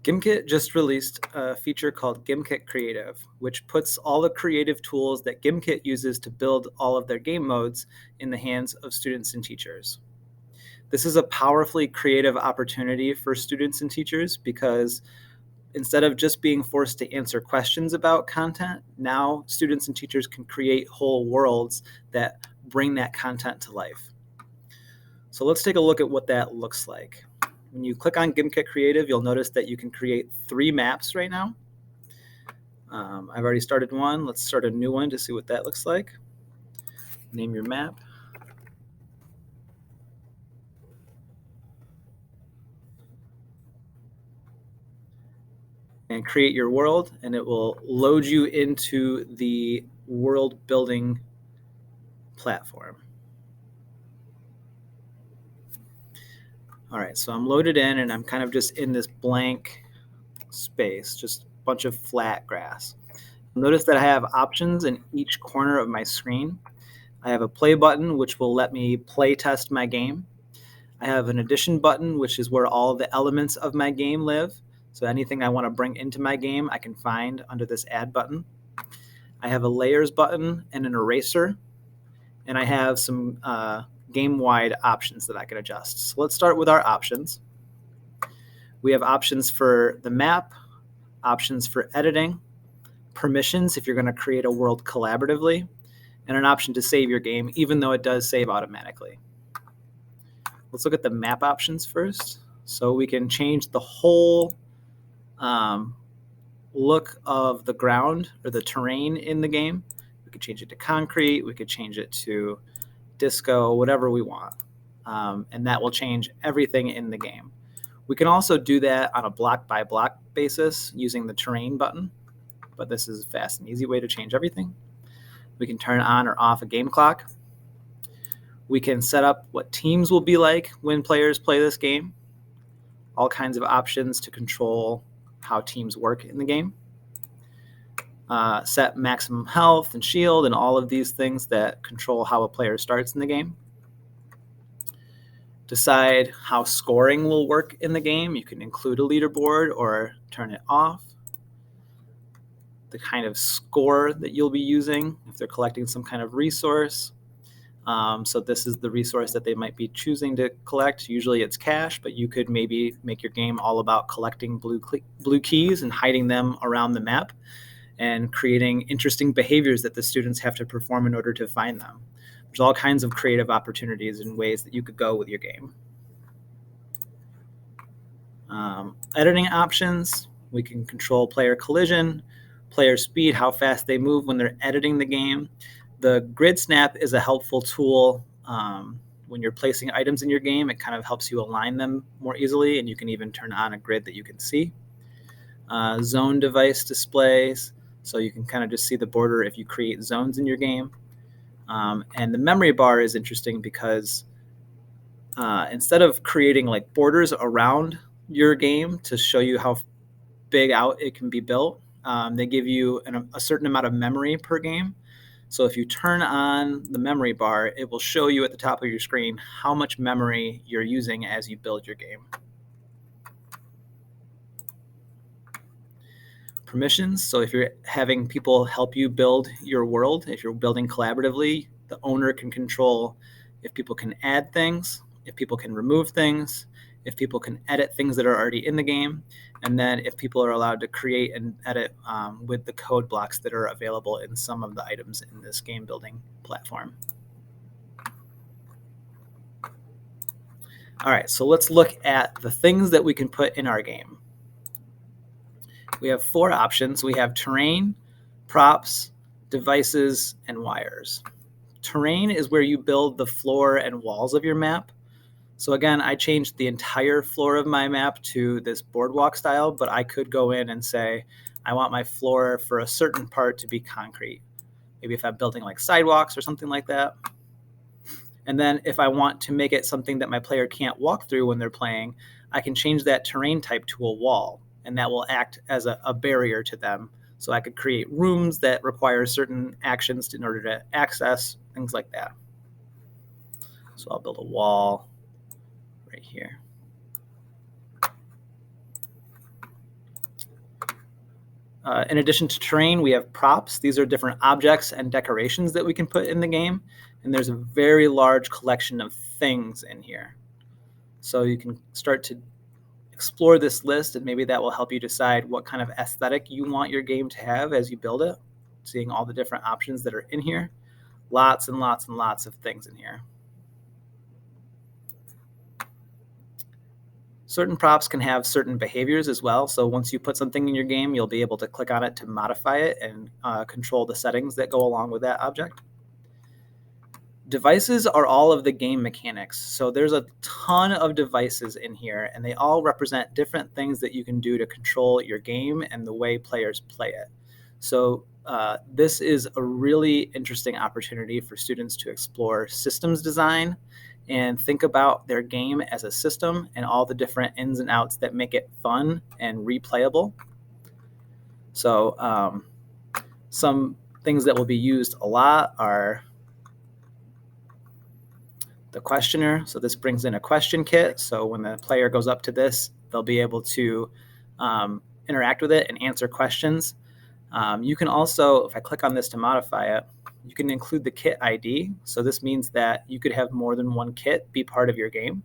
Gimkit just released a feature called Gimkit Creative, which puts all the creative tools that Gimkit uses to build all of their game modes in the hands of students and teachers. This is a powerfully creative opportunity for students and teachers because instead of just being forced to answer questions about content, now students and teachers can create whole worlds that bring that content to life. So let's take a look at what that looks like. When you click on Gimkit Creative, you'll notice that you can create 3 maps right now. I've already started one. Let's start a new one to see what that looks like. Name your map. And create your world, and it will load you into the world building platform. All right, so I'm loaded in and I'm kind of just in this blank space, just a bunch of flat grass. Notice that I have options in each corner of my screen. I have a play button, which will let me play test my game. I have an addition button, which is where all the elements of my game live. So anything I want to bring into my game, I can find under this add button. I have a layers button and an eraser, and I have some game-wide options that I can adjust. So let's start with our options. We have options for the map, options for editing, permissions if you're going to create a world collaboratively, and an option to save your game, even though it does save automatically. Let's look at the map options first. So we can change the whole look of the ground or the terrain in the game. We could change it to concrete, we could change it to disco, whatever we want. And that will change everything in the game. We can also do that on a block by block basis using the terrain button, but this is a fast and easy way to change everything. We can turn on or off a game clock. We can set up what teams will be like when players play this game. All kinds of options to control how teams work in the game. Set maximum health and shield and all of these things that control how a player starts in the game. Decide how scoring will work in the game. You can include a leaderboard or turn it off. The kind of score that you'll be using if they're collecting some kind of resource. So this is the resource that they might be choosing to collect. Usually it's cash, but you could maybe make your game all about collecting blue keys and hiding them around the map and creating interesting behaviors that the students have to perform in order to find them. There's all kinds of creative opportunities and ways that you could go with your game. Editing options, we can control player collision, player speed, how fast they move when they're editing the game. The grid snap is a helpful tool when you're placing items in your game. It kind of helps you align them more easily, and you can even turn on a grid that you can see. Zone device displays, so you can kind of just see the border if you create zones in your game. And the memory bar is interesting because instead of creating like borders around your game to show you how big out it can be built, they give you a certain amount of memory per game. So if you turn on the memory bar, it will show you at the top of your screen how much memory you're using as you build your game. Permissions, so if you're having people help you build your world, if you're building collaboratively, the owner can control if people can add things, if people can remove things, if people can edit things that are already in the game, and then if people are allowed to create and edit with the code blocks that are available in some of the items in this game building platform. All right, so let's look at the things that we can put in our game. We have 4 options. We have terrain, props, devices, and wires. Terrain is where you build the floor and walls of your map. So again, I changed the entire floor of my map to this boardwalk style, but I could go in and say, I want my floor for a certain part to be concrete. Maybe if I'm building like sidewalks or something like that. And then if I want to make it something that my player can't walk through when they're playing, I can change that terrain type to a wall, and that will act as a barrier to them. So I could create rooms that require certain actions in order to access, things like that. So I'll build a wall right here. In addition to terrain, we have props. These are different objects and decorations that we can put in the game. And there's a very large collection of things in here. So you can start to explore this list, and maybe that will help you decide what kind of aesthetic you want your game to have as you build it. Seeing all the different options that are in here. Lots and lots and lots of things in here. Certain props can have certain behaviors as well. So once you put something in your game, you'll be able to click on it to modify it and control the settings that go along with that object. Devices are all of the game mechanics. So there's a ton of devices in here, and they all represent different things that you can do to control your game and the way players play it. So this is a really interesting opportunity for students to explore systems design and think about their game as a system and all the different ins and outs that make it fun and replayable. So some things that will be used a lot are the questioner. So this brings in a question kit. So when the player goes up to this, they'll be able to interact with it and answer questions. You can also, if I click on this to modify it, you can include the kit ID. So this means that you could have more than one kit be part of your game.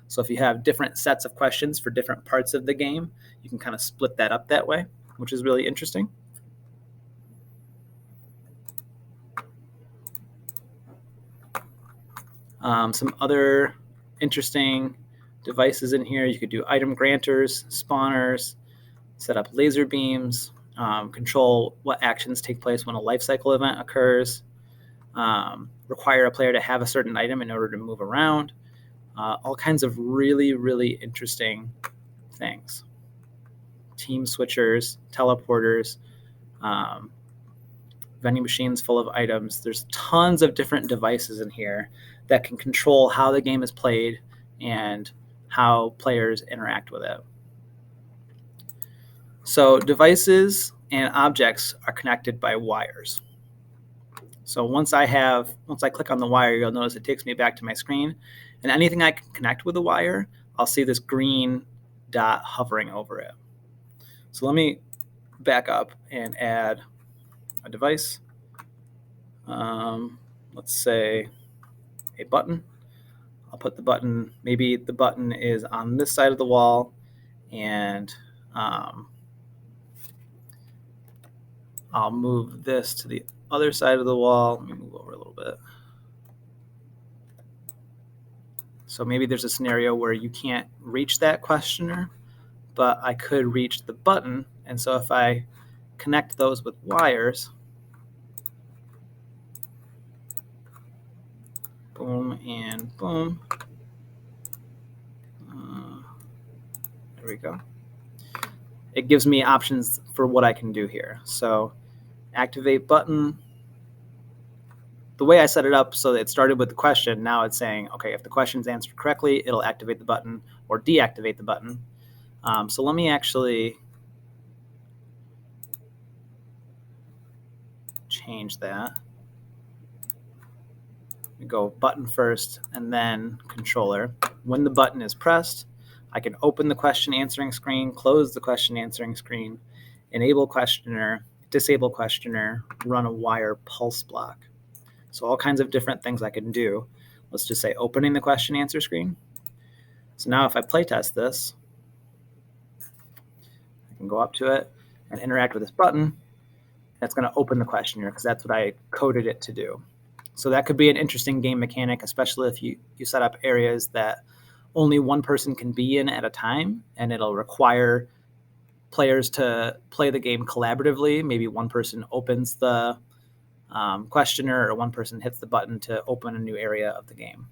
So if you have different sets of questions for different parts of the game, you can kind of split that up that way, which is really interesting. Some other interesting devices in here. You could do item granters, spawners, set up laser beams, control what actions take place when a life cycle event occurs, require a player to have a certain item in order to move around, all kinds of really, really interesting things. Team switchers, teleporters, vending machines full of items. There's tons of different devices in here that can control how the game is played and how players interact with it. So devices and objects are connected by wires. So once I click on the wire, you'll notice it takes me back to my screen. And anything I can connect with the wire, I'll see this green dot hovering over it. So let me back up and add a device. Let's say a button. I'll put the button, maybe the button is on this side of the wall, and I'll move this to the other side of the wall. Let me move over a little bit. So maybe there's a scenario where you can't reach that questioner, but I could reach the button. And so if I connect those with wires, boom and boom, there we go. It gives me options for what I can do here. So activate button. The way I set it up so that it started with the question, now it's saying, okay, if the question's answered correctly, it'll activate the button or deactivate the button. So let me actually change that. We go button first and then controller. When the button is pressed, I can open the question answering screen, close the question answering screen, enable questioner, disable questioner, run a wire pulse block. So all kinds of different things I can do. Let's just say opening the question answer screen. So now if I play test this, I can go up to it and interact with this button. That's going to open the questionnaire because that's what I coded it to do. So that could be an interesting game mechanic, especially if you set up areas that only one person can be in at a time, and it'll require players to play the game collaboratively. Maybe one person opens the questionnaire or one person hits the button to open a new area of the game.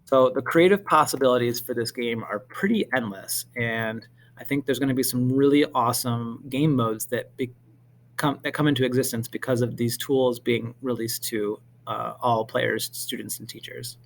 So the creative possibilities for this game are pretty endless, and I think there's going to be some really awesome game modes that come into existence because of these tools being released to all players, students, and teachers.